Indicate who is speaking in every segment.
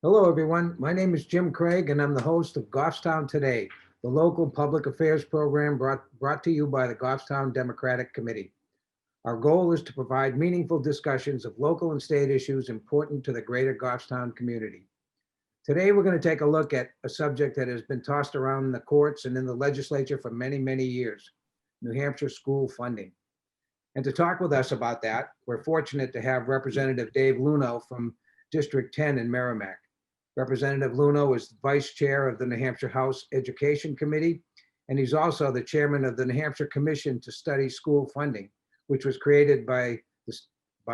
Speaker 1: Hello, everyone. My name is Jim Craig, and I'm the host of Goffstown Today, the local public affairs program brought to you by the Goffstown Democratic Committee. Our goal is to provide meaningful discussions of local and state issues important to the greater Goffstown community. Today, we're going to take a look at a subject that has been tossed around in the courts and in the legislature for many, many years, New Hampshire school funding. And to talk with us about that, we're fortunate to have Representative Dave Luneau from District 10 in Merrimack. Representative Luneau is Vice Chair of the New Hampshire House Education Committee, and he's also the Chairman of the New Hampshire Commission to Study School Funding, which was created by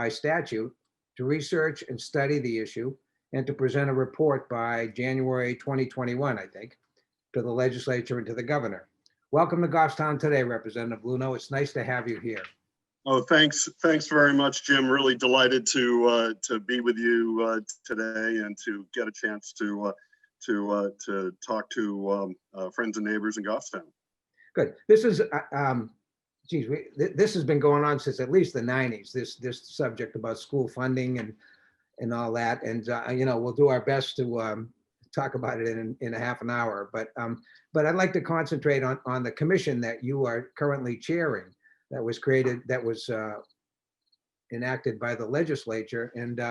Speaker 1: statute to research and study the issue and to present a report by January 2021, I think, to the legislature and to the governor. Welcome to Goffstown Today, Representative Luneau. It's nice to have you here.
Speaker 2: Oh, thanks very much, Jim. Really delighted to be with you today and to get a chance to talk to friends and neighbors in Goffstown.
Speaker 1: Good. This is, this has been going on since at least the 90s. This subject about school funding and all that, and we'll do our best to talk about it in a half an hour. But I'd like to concentrate on the commission that you are currently chairing. That was created, that was enacted by the legislature. And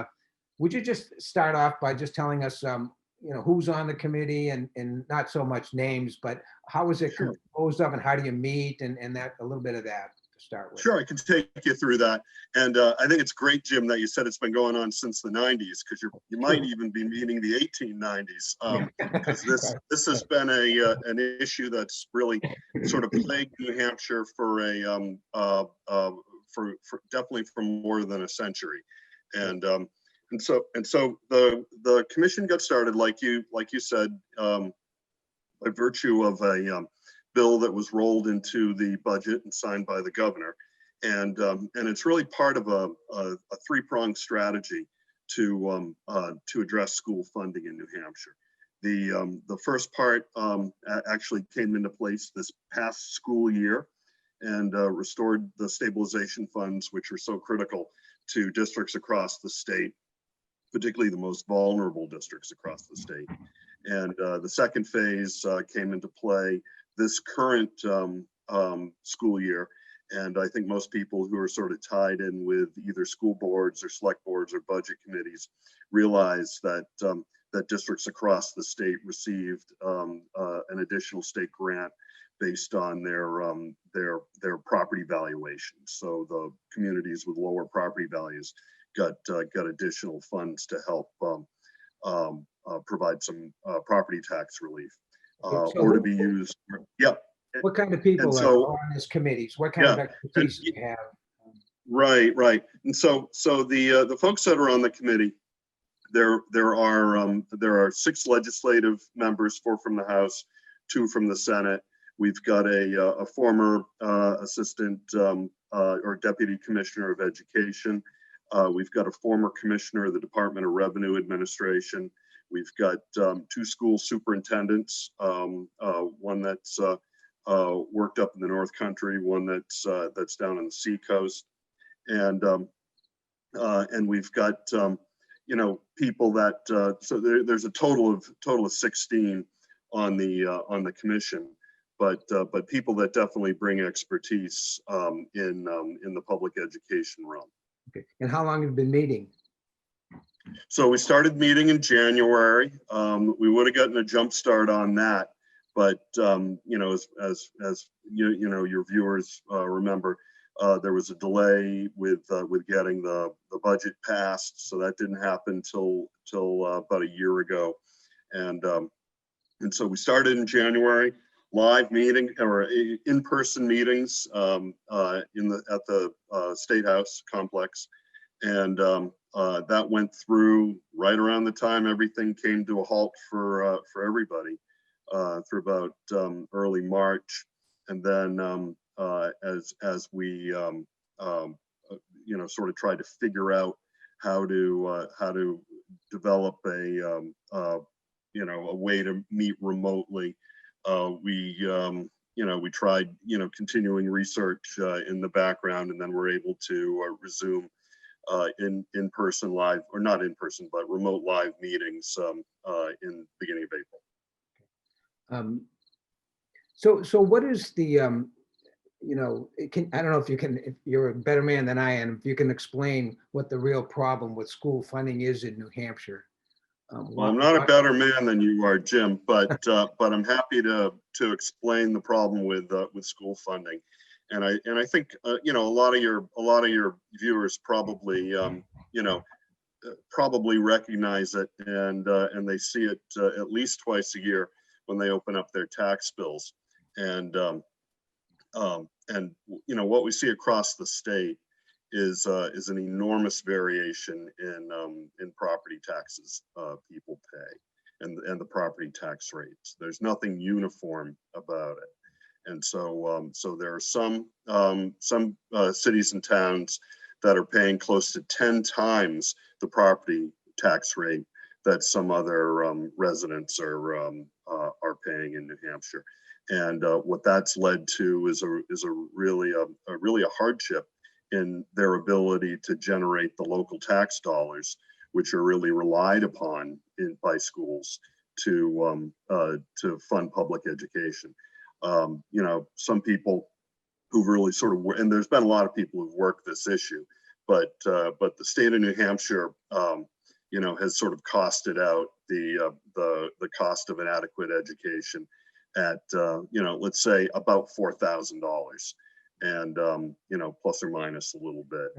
Speaker 1: would you just start off by just telling us, who's on the committee and not so much names, but how is it composed of and how do you meet and that a little bit of that to start with?
Speaker 2: Sure, I can take you through that. And I think it's great, Jim, that you said it's been going on since the 90s, because you might even be meaning the 1890s. Because this has been an issue that's really sort of plagued New Hampshire for definitely for more than a century. And so the commission got started, like you said, by virtue of a bill that was rolled into the budget and signed by the governor, and it's really part of a three-pronged strategy to address school funding in New Hampshire. The first part actually came into place this past school year and restored the stabilization funds, which are so critical to districts across the state, particularly the most vulnerable districts across the state. And the second phase came into play this current school year. And I think most people who are sort of tied in with either school boards or select boards or budget committees realize that that districts across the state received an additional state grant based on their property valuations. So the communities with lower property values got additional funds to help provide some property tax relief, or to be used. Yeah.
Speaker 1: What kind of people are on this committees? What kind of expertise do you have?
Speaker 2: Right. And so the folks that are on the committee, there are 6 legislative members, 4 from the House, 2 from the Senate. We've got a former assistant or deputy commissioner of education. We've got a former commissioner of the Department of Revenue Administration. We've got 2 school superintendents, one that's worked up in the North Country, one that's down on the Seacoast, and we've got people that so there's a total of 16 on the commission, but people that definitely bring expertise in the public education realm.
Speaker 1: Okay. And how long have you been meeting?
Speaker 2: So we started meeting in January. We would have gotten a jump start on that, but as your viewers remember, there was a delay with getting the budget passed, so that didn't happen till about a year ago, and so we started in January, live meeting or in-person meetings at the State House complex, and that went through right around the time everything came to a halt for everybody through about early March, and then as we sort of tried to figure out how to develop a way to meet remotely. We tried continuing research in the background, and then we're able to resume in person live, or not in person, but remote live meetings in beginning of April.
Speaker 1: So what is the, I don't know if if you're a better man than I am, if you can explain what the real problem with school funding is in New Hampshire.
Speaker 2: Well, I'm not a better man than you are, Jim, but I'm happy to explain the problem with school funding, and I think a lot of your viewers probably probably recognize it, and they see it at least twice a year when they open up their tax bills, and what we see across the state is an enormous variation in property taxes people pay, and the property tax rates. There's nothing uniform about it, and so there are some cities and towns that are paying close to 10 times the property tax rate that some other residents are paying in New Hampshire. And what that's led to is really a hardship in their ability to generate the local tax dollars, which are really relied upon by schools to fund public education. Some people who've really sort of, and there's been a lot of people who've worked this issue, but the state of New Hampshire, has sort of costed out the cost of an adequate education at let's say about $4,000, and plus or minus a little bit,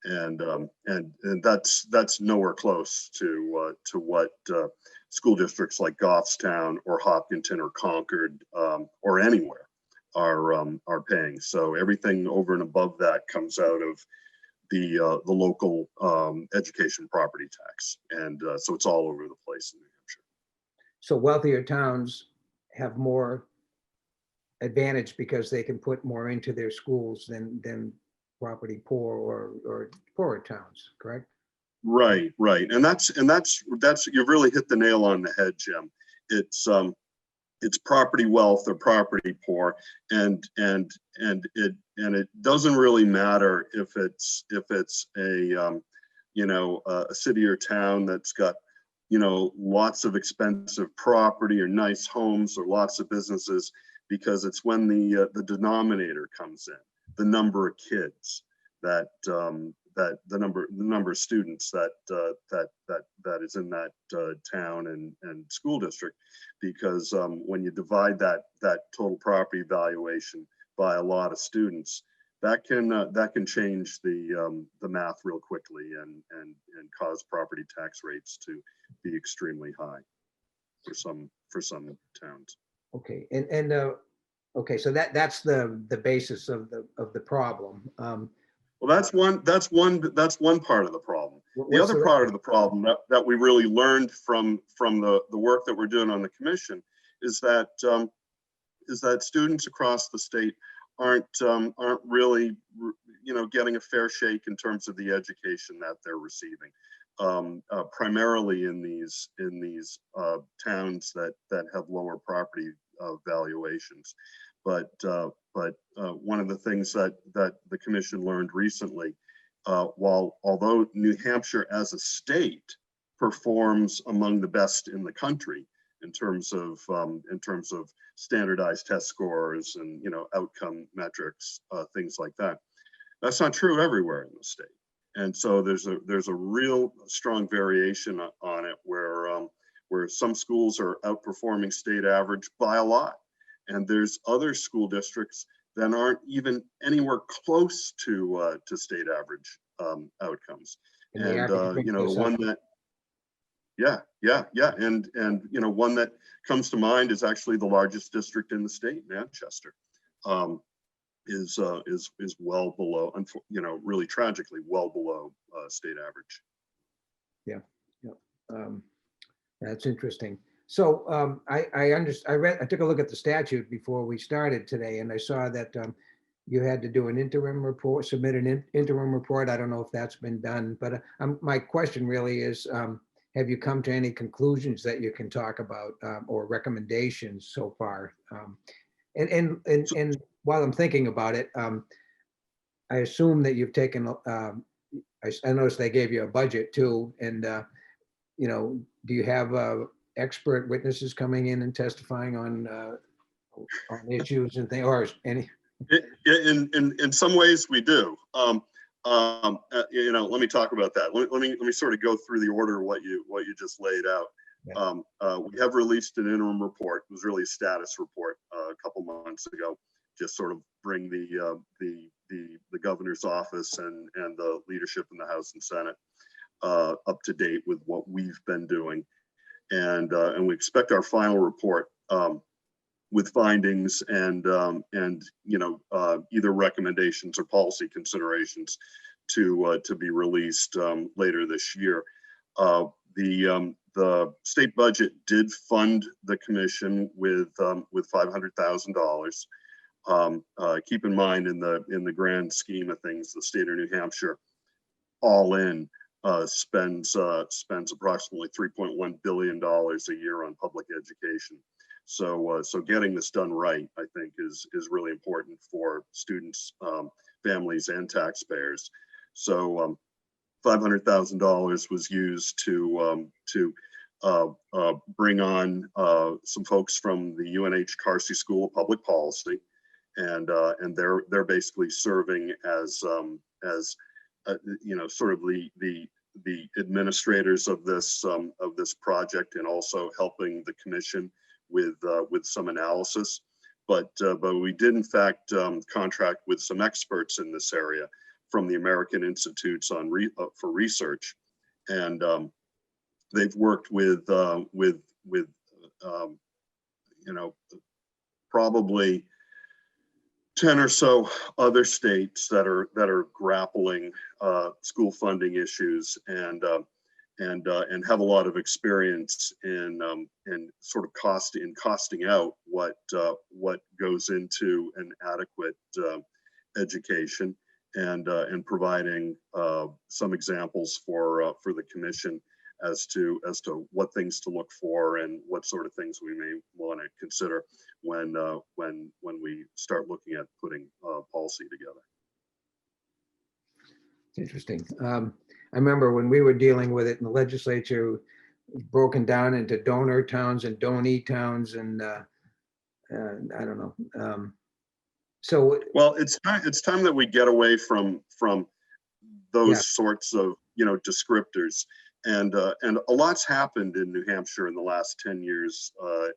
Speaker 2: and that's nowhere close to what school districts like Goffstown or Hopkinton or Concord or anywhere are paying. So everything over and above that comes out of the local education property tax, and so it's all over the place in New Hampshire.
Speaker 1: So wealthier towns have more advantage because they can put more into their schools than property poor or poorer towns, correct?
Speaker 2: Right, and that's you've really hit the nail on the head, Jim. It's property wealth or property poor, and it doesn't really matter if it's a city or town that's got lots of expensive property or nice homes or lots of businesses, because it's when the denominator comes in, the number of kids that the number of students that is in that town and school district, because when you divide that total property valuation by a lot of students, that can change the math real quickly and cause property tax rates to be extremely high for some towns.
Speaker 1: Okay, and okay, so that's the basis of the problem.
Speaker 2: Well, that's one part of the problem. The other part of the problem that we really learned from the work that we're doing on the commission is that students across the state aren't really getting a fair shake in terms of the education that they're receiving, primarily in these towns that have lower property valuations. But one of the things that the commission learned recently, although New Hampshire as a state performs among the best in the country in terms of standardized test scores and outcome metrics, things like that, that's not true everywhere in the state. And so there's a real strong variation on it, where some schools are outperforming state average by a lot, and there's other school districts that aren't even anywhere close to state average outcomes. And the one that, and one that comes to mind is actually the largest district in the state, Manchester, is well below, really tragically well below state average.
Speaker 1: That's interesting. So I took a look at the statute before we started today, and I saw that you had to do an interim report, submit an interim report. I don't know if that's been done, but my question really is, have you come to any conclusions that you can talk about, or recommendations so far? And while I'm thinking about it, I assume that you've taken I noticed they gave you a budget too. And, do you have expert witnesses coming in and testifying on issues and things, or any?
Speaker 2: In some ways we do. Let me talk about that. Let me sort of go through the order of what you just laid out.
Speaker 1: Yeah.
Speaker 2: We have released an interim report. It was really a status report a couple months ago, just sort of bring the governor's office and the leadership in the House and Senate up to date with what we've been doing, and we expect our final report with findings and either recommendations or policy considerations to be released later this year. The state budget did fund the commission with $500,000. Keep in mind, in the grand scheme of things, the state of New Hampshire, all in, spends approximately $3.1 billion a year on public education. So getting this done right, I think, is really important for students, families, and taxpayers. So $500,000 was used to bring on some folks from the UNH Carsey School of Public Policy, and they're basically serving as sort of the administrators of this project, and also helping the commission with some analysis. But we did in fact contract with some experts in this area from the American Institutes for Research, and they've worked with probably 10 or so other states that are grappling school funding issues, and have a lot of experience in sort of costing out what goes into an adequate education, and providing some examples for the commission as to what things to look for and what sort of things we may want to consider when we start looking at putting policy together.
Speaker 1: It's interesting. I remember when we were dealing with it in the legislature, broken down into donor towns and donee towns, and I don't know. So
Speaker 2: well, it's time that we get away from those sorts of descriptors, and a lot's happened in New Hampshire in the last 10 years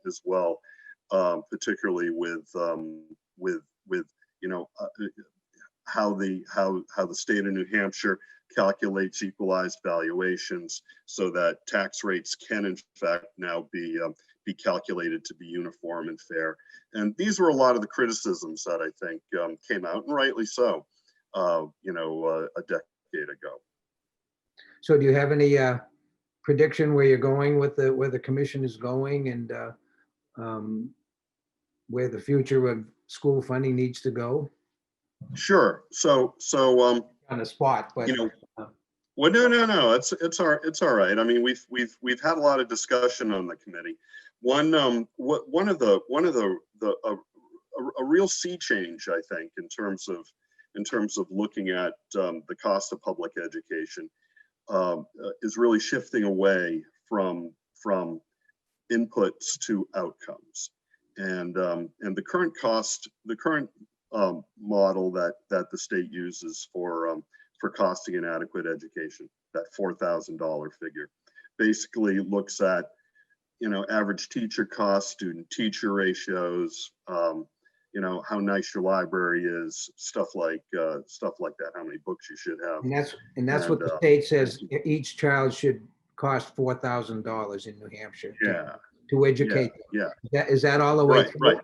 Speaker 2: as well, particularly with how the state of New Hampshire calculates equalized valuations, so that tax rates can in fact now be calculated to be uniform and fair. And these were a lot of the criticisms that I think came out, and rightly so, a decade ago.
Speaker 1: So do you have any prediction where you're going with where the commission is going, and where the future of school funding needs to go?
Speaker 2: Sure. So
Speaker 1: On the spot, but
Speaker 2: well, no, it's all right. I mean, we've had a lot of discussion on the committee. A real sea change, I think, in terms of looking at the cost of public education is really shifting away from inputs to outcomes, and the current model that the state uses for costing an adequate education, that $4,000 figure, basically looks at average teacher costs, student teacher ratios, how nice your library is, stuff like that, how many books you should have.
Speaker 1: And that's what the state says. Each child should cost $4,000 in New Hampshire to educate them.
Speaker 2: Yeah.
Speaker 1: Is that all the way through?
Speaker 2: Right.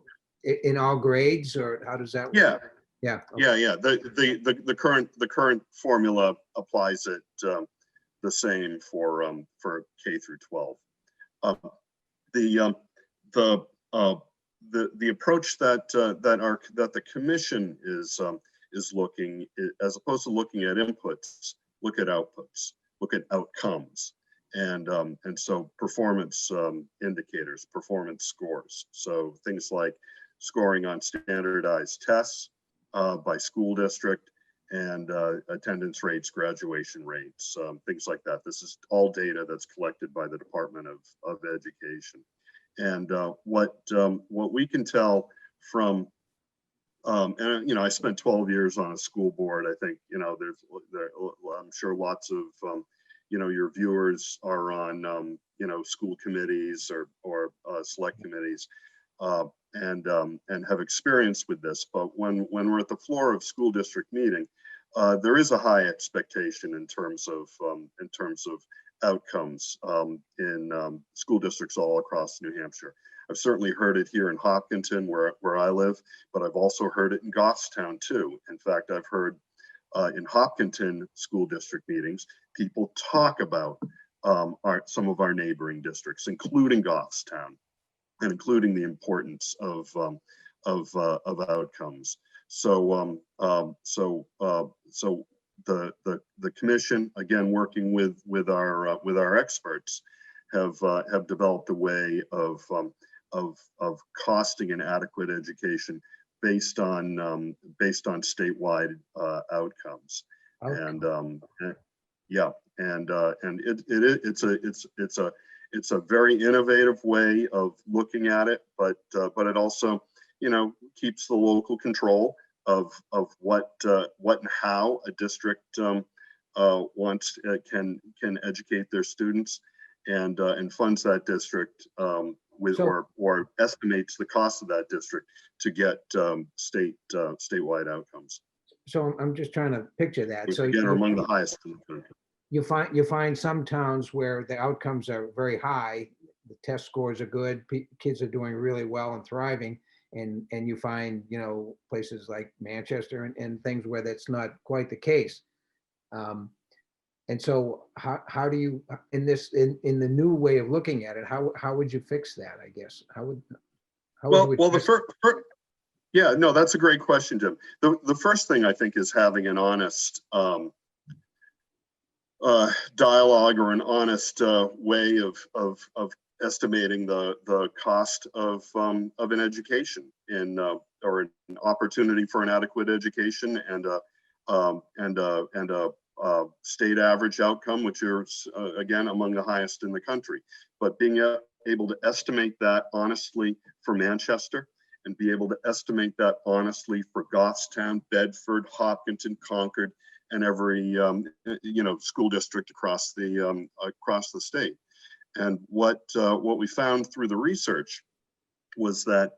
Speaker 1: In all grades, or how does that work?
Speaker 2: Yeah.
Speaker 1: Yeah. Okay.
Speaker 2: Yeah. The current formula applies it the same for K through 12. The approach that the commission is looking, as opposed to looking at inputs, look at outputs, look at outcomes, and so performance indicators, performance scores. So things like scoring on standardized tests by school district, and attendance rates, graduation rates, things like that. This is all data that's collected by the Department of Education. And what we can tell from, and I spent 12 years on a school board. I think I'm sure lots of your viewers are on school committees or select committees, and have experience with this. But when we're at the floor of school district meeting, there is a high expectation in terms of outcomes in school districts all across New Hampshire. I've certainly heard it here in Hopkinton, where I live, but I've also heard it in Goffstown too. In fact, I've heard in Hopkinton school district meetings, people talk about some of our neighboring districts, including Goffstown, and including the importance of outcomes. So the commission, again, working with our experts, have developed a way of costing an adequate education based on statewide outcomes.
Speaker 1: Okay.
Speaker 2: It's a very innovative way of looking at it, but it also keeps the local control of what and how a district can educate their students, and funds that district or estimates the cost of that district to get statewide outcomes.
Speaker 1: So I'm just trying to picture that.
Speaker 2: Which
Speaker 1: So
Speaker 2: again are among the highest in the country.
Speaker 1: You find some towns where the outcomes are very high, the test scores are good, kids are doing really well and thriving, and you find places like Manchester and things where that's not quite the case. And so how do you, in the new way of looking at it, how would you fix that? I guess
Speaker 2: yeah, no, that's a great question, Jim. The first thing I think is having an honest dialogue, or an honest way of estimating the cost of an education or an opportunity for an adequate education, and a state average outcome, which is again among the highest in the country. But being able to estimate that honestly for Manchester, and be able to estimate that honestly for Goffstown, Bedford, Hopkinton, Concord, and every school district across the state. And what we found through the research was that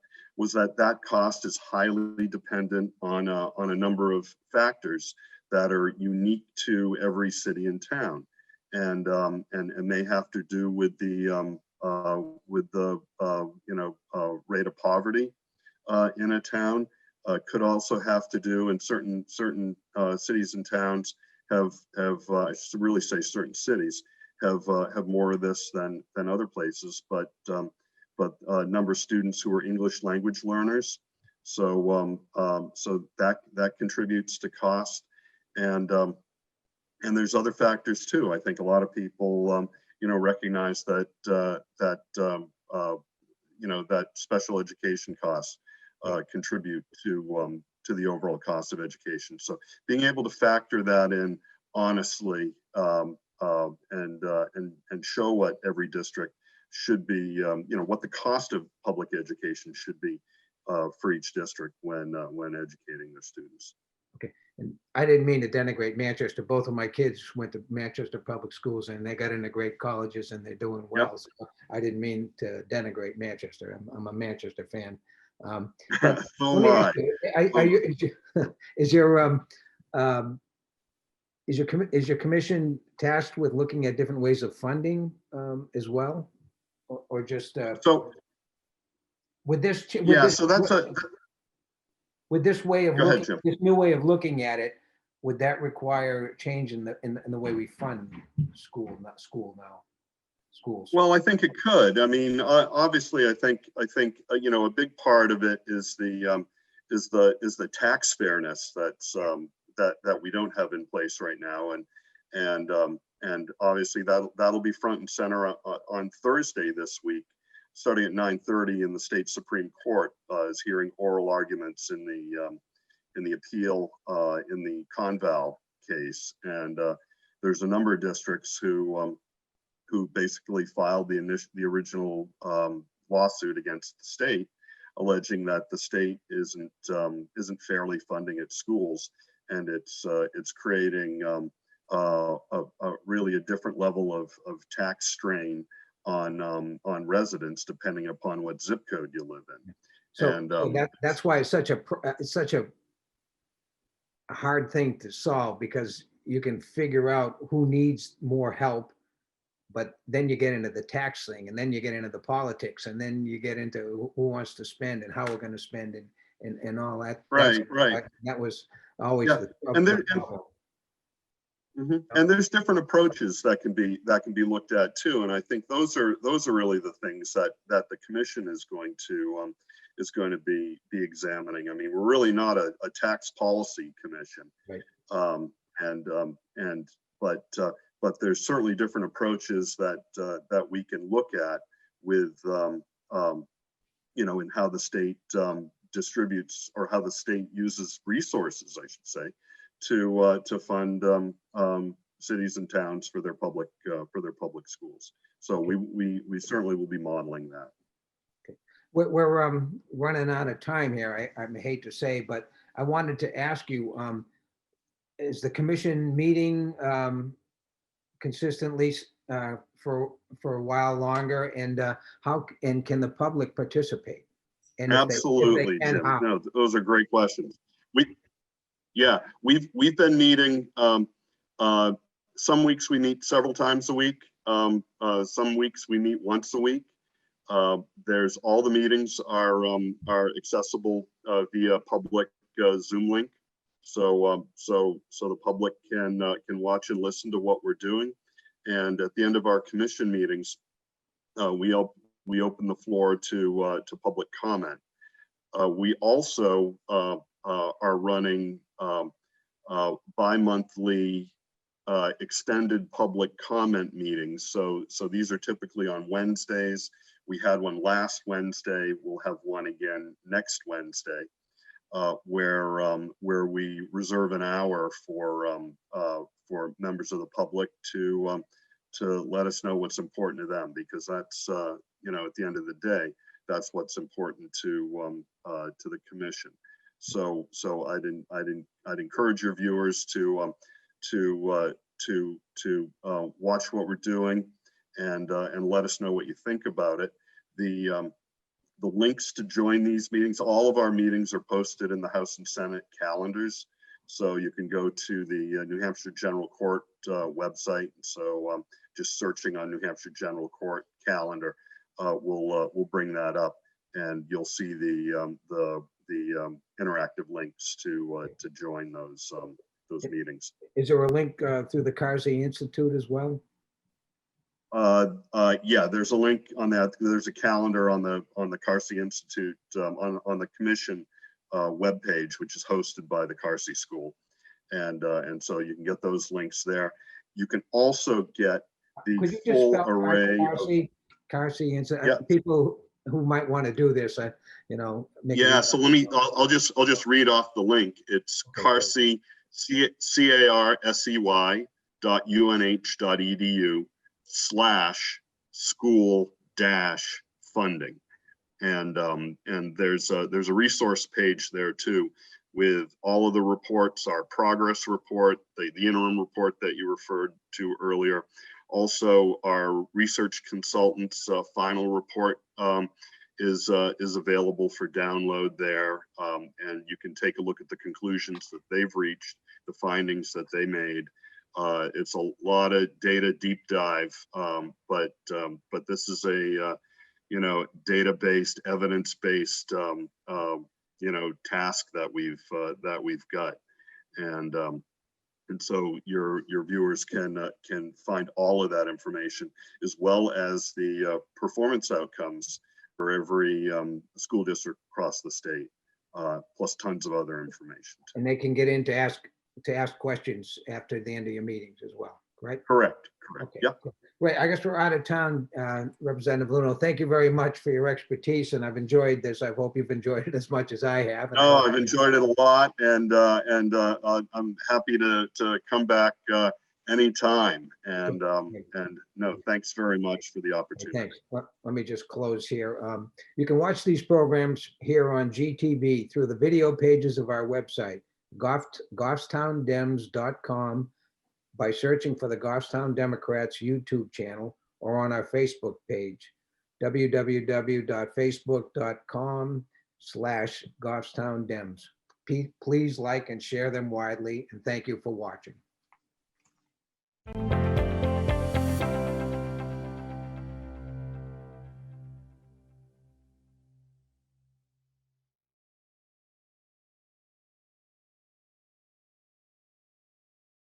Speaker 2: cost is highly dependent on a number of factors that are unique to every city and town, and may have to do with the rate of poverty in a town. Could also have to do, in certain cities and towns I should really say certain cities have more of this than other places, but number of students who are English language learners, so that contributes to cost, and there's other factors too. I think a lot of people recognize that that special education costs contribute to the overall cost of education. So being able to factor that in honestly, and show what every district should be, what the cost of public education should be for each district when educating their students.
Speaker 1: Okay, and I didn't mean to denigrate Manchester. Both of my kids went to Manchester public schools, and they got into great colleges, and they're doing well. Yep. So I didn't mean to denigrate Manchester. I'm a Manchester fan. But
Speaker 2: so let me
Speaker 1: ask you, is your commission tasked with looking at different ways of funding as well, or just
Speaker 2: so
Speaker 1: with this? With this way of looking, this new way of looking at it, would that require change in the way we fund schools?
Speaker 2: Well, I think it could. I mean, obviously, I think a big part of it is the tax fairness that we don't have in place right now, and obviously that'll be front and center on Thursday this week, starting at 9:30 in the state Supreme Court is hearing oral arguments in appeal in the Conval case, and there's a number of districts who basically filed the original lawsuit against the state, alleging that the state isn't fairly funding its schools, and it's creating really a different level of tax strain on residents depending upon what zip code you live in.
Speaker 1: So,
Speaker 2: And
Speaker 1: that's why it's such a hard thing to solve, because you can figure out who needs more help, but then you get into the tax thing, and then you get into the politics, and then you get into who wants to spend and how we're going to spend and all that.
Speaker 2: right.
Speaker 1: That was always
Speaker 2: Yeah.
Speaker 1: the problem.
Speaker 2: And there's different approaches that can be looked at too, and I think those are really the things that the commission is going to be examining. I mean, we're really not a tax policy commission,
Speaker 1: right?
Speaker 2: But there's certainly different approaches that we can look at with in how the state distributes, or how the state uses resources, I should say, to fund cities and towns for their public schools. So we certainly will be modeling that.
Speaker 1: Okay. We're running out of time here. I hate to say, but I wanted to ask you, is the commission meeting consistently for a while longer, and can the public participate? And
Speaker 2: Absolutely,
Speaker 1: if they can,
Speaker 2: Jim.
Speaker 1: how?
Speaker 2: No, those are great questions. We've been meeting. Some weeks we meet several times a week. Some weeks we meet once a week. There's all the meetings are accessible via public Zoom link. So the public can watch and listen to what we're doing. And at the end of our commission meetings, we open the floor to public comment. We also are running bi-monthly extended public comment meetings. So these are typically on Wednesdays. We had one last Wednesday. We'll have one again next Wednesday, where we reserve an hour for members of the public to let us know what's important to them, because that's at the end of the day, that's what's important to the commission. So I'd encourage your viewers to watch what we're doing and let us know what you think about it. The links to join these meetings, all of our meetings are posted in the House and Senate calendars. So you can go to the New Hampshire General Court website. So just searching on New Hampshire General Court calendar will bring that up, and you'll see the interactive links to join those meetings.
Speaker 1: Is there a link through the Carsey Institute as well?
Speaker 2: Yeah, there's a link on that. There's a calendar on the Carsey Institute on the commission webpage, which is hosted by the Carsey School, and so you can get those links there. You can also get the full array of
Speaker 1: Carsey Institute.
Speaker 2: Yep.
Speaker 1: People who might want to do this,
Speaker 2: yeah. So I'll just read off the link. It's Carsey, carsey.unh.edu/school-funding, and there's a resource page there too, with all of the reports, our progress report, the interim report that you referred to earlier. Also, our research consultants' final report is available for download there, and you can take a look at the conclusions that they've reached, the findings that they made. It's a lot of data deep dive, but this is a data-based, evidence-based task that we've got, and so your viewers can find all of that information, as well as the performance outcomes for every school district across the state, plus tons of other information.
Speaker 1: And they can get in to ask questions after the end of your meetings as well, correct? right?
Speaker 2: Correct.
Speaker 1: Okay.
Speaker 2: Yep.
Speaker 1: Great. I guess we're out of town, Representative Luneau. Thank you very much for your expertise, and I've enjoyed this. I hope you've enjoyed it as much as I have. And I
Speaker 2: No,
Speaker 1: hope-
Speaker 2: I've enjoyed it a lot, and I'm happy to come back anytime. And no, thanks very much for the opportunity.
Speaker 1: Thanks. Let me just close here. You can watch these programs here on GTV through the video pages of our website, goffstowndems.com, by searching for the Goffstown Democrats YouTube channel, or on our Facebook page, www.facebook.com/GoffstownDems. Please like and share them widely, and thank you for watching.